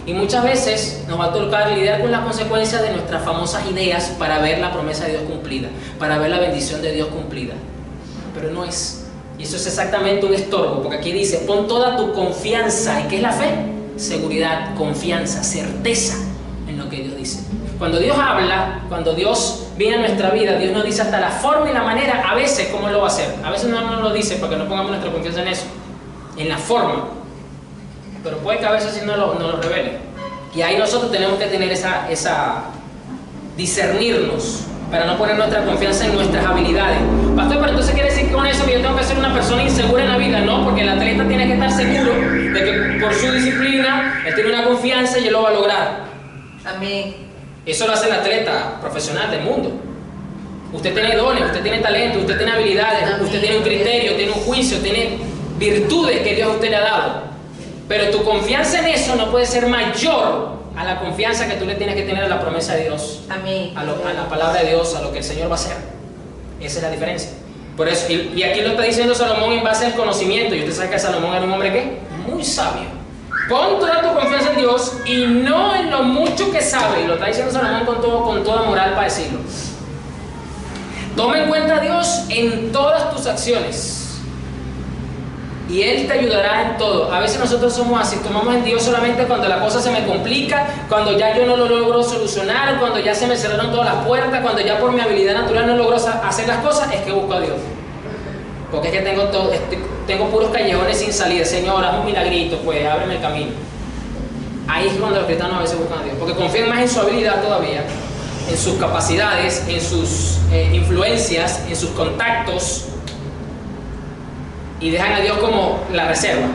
Y muchas veces nos va a tocar lidiar con las consecuencias de nuestras famosas ideas para ver la promesa de Dios cumplida, para ver la bendición de Dios cumplida. Pero no es. Y eso es exactamente un estorbo, porque aquí dice, pon toda tu confianza. ¿Y qué es la fe? Seguridad, confianza, certeza en lo que Dios dice. Cuando Dios habla, cuando Dios viene a nuestra vida, Dios nos dice hasta la forma y la manera, a veces cómo lo va a hacer. A veces no nos lo dice para que no pongamos nuestra confianza en eso, en la forma. Pero puede que a veces sí no lo revele. Y ahí nosotros tenemos que tener discernirnos para no poner nuestra confianza en nuestras habilidades. Pastor, pero entonces quiere decir con eso que yo tengo que ser una persona insegura en la vida. No, porque el atleta tiene que estar seguro de que por su disciplina él tiene una confianza y él lo va a lograr. Amén. Eso lo hace el atleta profesional del mundo. Usted tiene dones, usted tiene talento, usted tiene habilidades, Amén. Usted tiene un criterio, tiene un juicio, tiene virtudes que Dios a usted le ha dado. Pero tu confianza en eso no puede ser mayor a la confianza que tú le tienes que tener a la promesa de Dios. Amén. A la palabra de Dios, a lo que el Señor va a hacer. Esa es la diferencia. Por eso, y aquí lo está diciendo Salomón en base al conocimiento. Y usted sabe que Salomón era un hombre ¿qué? Muy sabio. Pon toda tu confianza en Dios y no en lo mucho que sabe. Y lo está diciendo Salomón con toda moral para decirlo. Toma en cuenta a Dios en todas tus acciones. Y Él te ayudará en todo. A veces nosotros somos así, tomamos en Dios solamente cuando la cosa se me complica, cuando ya yo no lo logro solucionar, cuando ya se me cerraron todas las puertas, cuando ya por mi habilidad natural no logro hacer las cosas, es que busco a Dios. Porque es que tengo puros callejones sin salida. Señor, haz un milagrito, pues ábreme el camino. Ahí es cuando los cristianos a veces buscan a Dios, porque confían más en su habilidad todavía, en sus capacidades, en sus influencias, en sus contactos. Y dejan a Dios como la reserva,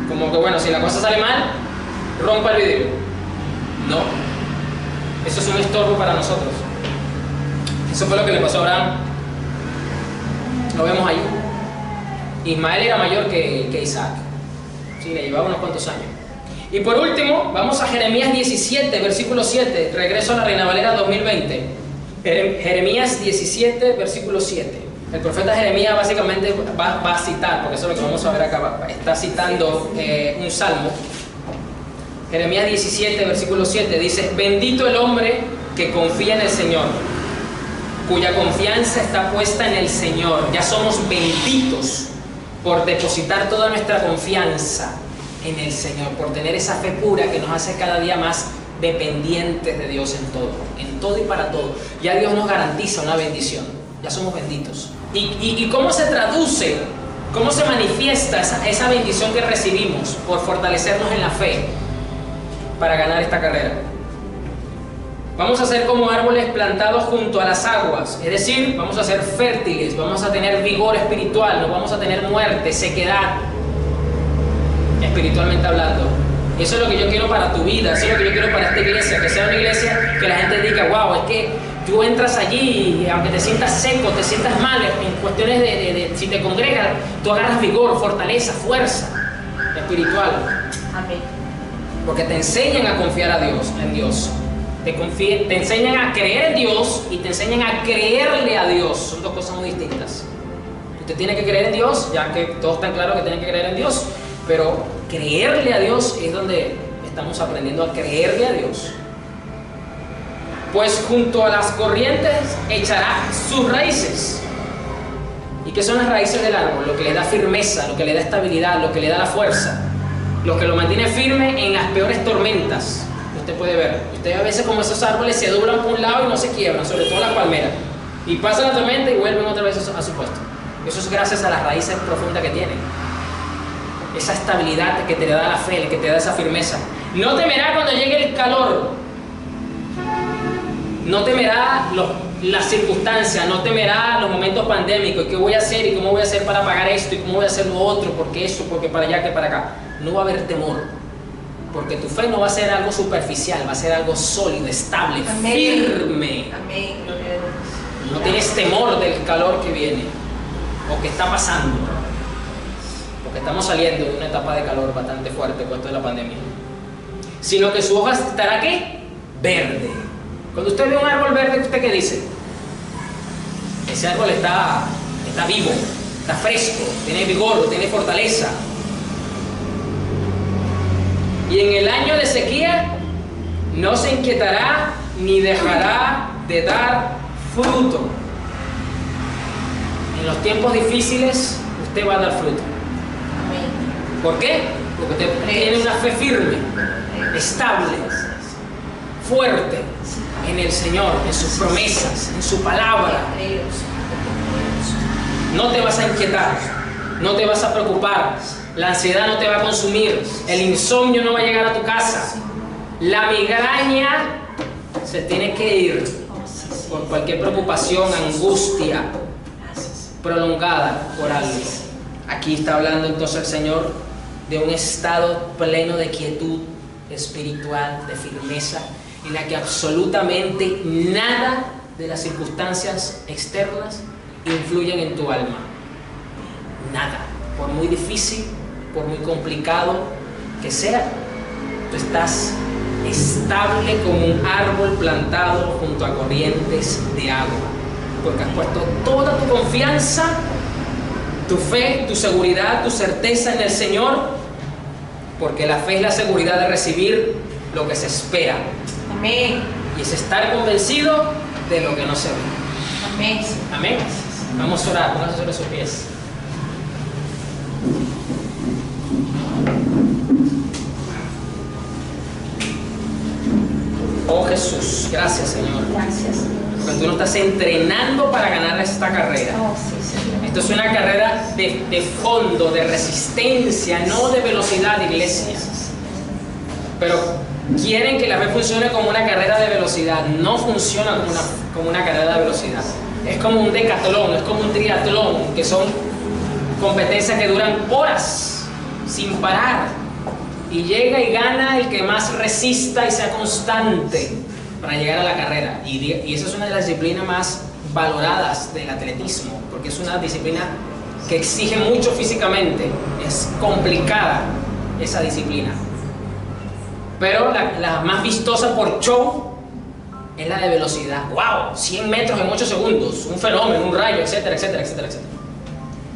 como que bueno, si la cosa sale mal, rompa el vidrio. No, eso es un estorbo para nosotros. Eso fue lo que le pasó a Abraham. Lo vemos ahí. Ismael era mayor que Isaac. Sí, le llevaba unos cuantos años. Y por último, vamos a Jeremías 17, versículo 7. Regreso a la Reina Valera 2020. Jeremías 17, versículo 7. El profeta Jeremías básicamente va a citar, porque eso es lo que vamos a ver acá, está citando un salmo. Jeremías 17, versículo 7 dice: bendito el hombre que confía en el Señor, cuya confianza está puesta en el Señor. Ya somos benditos por depositar toda nuestra confianza en el Señor, por tener esa fe pura que nos hace cada día más dependientes de Dios en todo y para todo. Ya Dios nos garantiza una bendición, ya somos benditos. ¿Y cómo se traduce, cómo se manifiesta esa bendición que recibimos? Por fortalecernos en la fe para ganar esta carrera. Vamos a ser como árboles plantados junto a las aguas, es decir, vamos a ser fértiles, vamos a tener vigor espiritual, no vamos a tener muerte, sequedad, espiritualmente hablando. Eso es lo que yo quiero para tu vida, eso es lo que yo quiero para esta iglesia, que sea una iglesia que la gente diga: wow, es que tú entras allí y aunque te sientas seco, te sientas mal, en cuestiones de si te congregas, tú agarras vigor, fortaleza, fuerza espiritual. Amén. Porque te enseñan a confiar a Dios, en Dios. Te enseñan a creer en Dios y te enseñan a creerle a Dios. Son dos cosas muy distintas. Usted tiene que creer en Dios, ya que todos están claros que tienen que creer en Dios, pero creerle a Dios es donde estamos aprendiendo a creerle a Dios. Pues junto a las corrientes echará sus raíces. ¿Y qué son las raíces del árbol? Lo que le da firmeza, lo que le da estabilidad, lo que le da la fuerza, lo que lo mantiene firme en las peores tormentas. Usted puede ver, usted a veces como esos árboles se doblan por un lado y no se quiebran, sobre todo las palmeras, y pasa la tormenta y vuelven otra vez a su puesto. Eso es gracias a las raíces profundas que tienen, esa estabilidad que te da la fe, que te da esa firmeza. No temerá cuando llegue el calor, no temerá las circunstancias, no temerá los momentos pandémicos, qué voy a hacer y cómo voy a hacer para pagar esto y cómo voy a hacer lo otro, porque eso, porque para allá, que para acá. No va a haber temor, porque tu fe no va a ser algo superficial, va a ser algo sólido, estable, amén, firme. Amén. No tienes temor del calor que viene o que está pasando, porque estamos saliendo de una etapa de calor bastante fuerte con esto de la pandemia, sino que su hoja estará ¿qué? Verde. Cuando usted ve un árbol verde, ¿usted qué dice? Ese árbol está vivo, está fresco, tiene vigor, tiene fortaleza. Y en el año de sequía no se inquietará ni dejará de dar fruto. En los tiempos difíciles usted va a dar fruto. Amén. ¿Por qué? Porque usted tiene una fe firme, estable, fuerte en el Señor, en sus promesas, en su palabra. No te vas a inquietar, no te vas a preocupar. La ansiedad no te va a consumir, el insomnio no va a llegar a tu casa, la migraña se tiene que ir por cualquier preocupación, angustia prolongada por algo. Aquí está hablando entonces el Señor de un estado pleno de quietud espiritual, de firmeza, en la que absolutamente nada de las circunstancias externas influyen en tu alma. Nada, por muy difícil, por muy complicado que sea, tú estás estable como un árbol plantado junto a corrientes de agua, porque has puesto toda tu confianza, tu fe, tu seguridad, tu certeza en el Señor, porque la fe es la seguridad de recibir lo que se espera. Amén. Y es estar convencido de lo que no se ve. Amén. Amén. Vamos a orar, pónganse sobre sus pies. Oh Jesús, gracias Señor. Gracias. Porque tú nos estás entrenando para ganar esta carrera. Oh, sí, Señor. Esto es una carrera de fondo, de resistencia, no de velocidad, iglesia. Pero quieren que la fe funcione como una carrera de velocidad. No funciona como una carrera de velocidad. Es como un decatlón, es como un triatlón, que son competencias que duran horas sin parar. Y llega y gana el que más resista y sea constante para llegar a la carrera. Y esa es una de las disciplinas más valoradas del atletismo, porque es una disciplina que exige mucho físicamente. Es complicada esa disciplina. Pero la más vistosa por show es la de velocidad. ¡Wow! 100 metros en 8 segundos, un fenómeno, un rayo, etcétera, etcétera, etcétera, etcétera.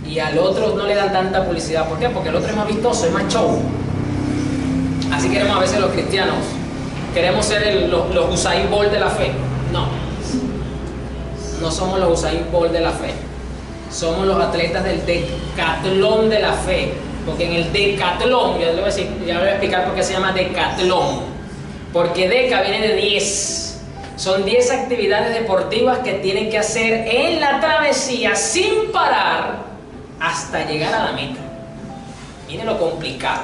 Y al otro no le dan tanta publicidad. ¿Por qué? Porque el otro es más vistoso, es más show. Así queremos a veces los cristianos. Queremos ser los Usain Bolt de la fe. No. No somos los Usain Bolt de la fe. Somos los atletas del decatlón de la fe. Porque en el decatlón, ya le voy a explicar por qué se llama decatlón. Porque deca viene de 10. Son 10 actividades deportivas que tienen que hacer en la travesía sin parar hasta llegar a la meta. Miren lo complicado.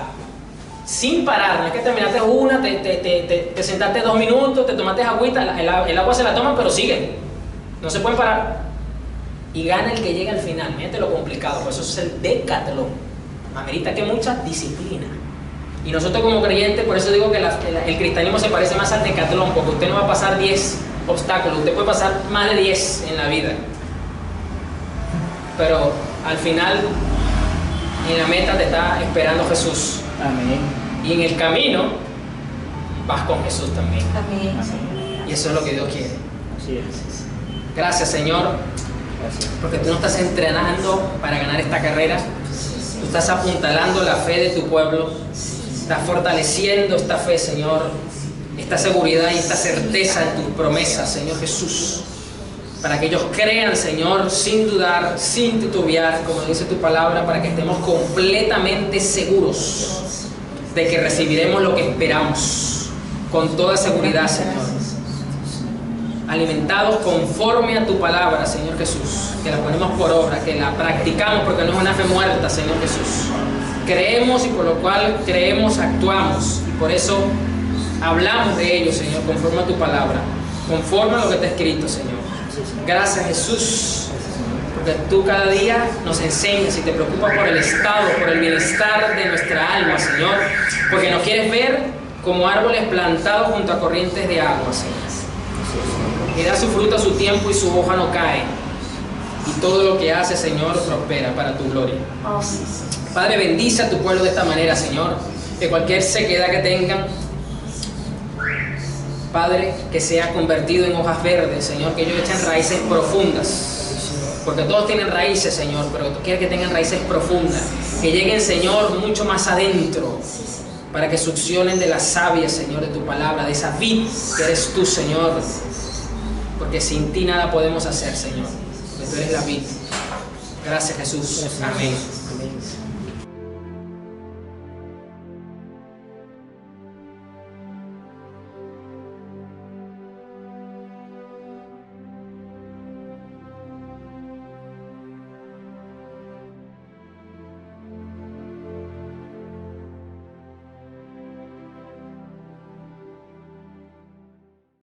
Sin parar, no es que terminaste una, te sentaste 2 minutos, te tomaste agüita, el agua se la toman, pero siguen. No se pueden parar. Y gana el que llega al final. Miren lo complicado, por eso es el decatlón. Amerita que mucha disciplina. Y nosotros como creyentes, por eso digo que el cristianismo se parece más al decatlón, porque usted no va a pasar 10 obstáculos, usted puede pasar más de 10 en la vida. Pero al final, en la meta te está esperando Jesús. Amén. Y en el camino, vas con Jesús también. Amén. Y eso es lo que Dios quiere. Así es. Gracias, Señor, Gracias. porque tú no estás entrenando para ganar esta carrera. Tú estás apuntalando la fe de tu pueblo. Estás fortaleciendo esta fe, Señor, esta seguridad y esta certeza en tus promesas, Señor Jesús, para que ellos crean, Señor, sin dudar, sin titubear, como dice tu palabra, para que estemos completamente seguros de que recibiremos lo que esperamos, con toda seguridad, Señor, alimentados conforme a tu palabra, Señor Jesús, que la ponemos por obra, que la practicamos, porque no es una fe muerta, Señor Jesús. Creemos y por lo cual creemos, actuamos. Y por eso hablamos de ello, Señor, conforme a tu palabra, conforme a lo que está escrito, Señor. Gracias, Jesús, porque tú cada día nos enseñas y te preocupas por el estado, por el bienestar de nuestra alma, Señor, porque nos quieres ver como árboles plantados junto a corrientes de agua, Señor, que da su fruto a su tiempo y su hoja no cae. Y todo lo que hace, Señor, prospera para tu gloria. Oh, sí. Padre, bendice a tu pueblo de esta manera, Señor, que cualquier sequedad que tengan, Padre, que sea convertido en hojas verdes, Señor, que ellos echen raíces profundas, porque todos tienen raíces, Señor, pero tú quieres que tengan raíces profundas, que lleguen, Señor, mucho más adentro, para que succionen de la savia, Señor, de tu palabra, de esa vid que eres tú, Señor, porque sin ti nada podemos hacer, Señor, porque tú eres la vid. Gracias, Jesús. Amén. Amén.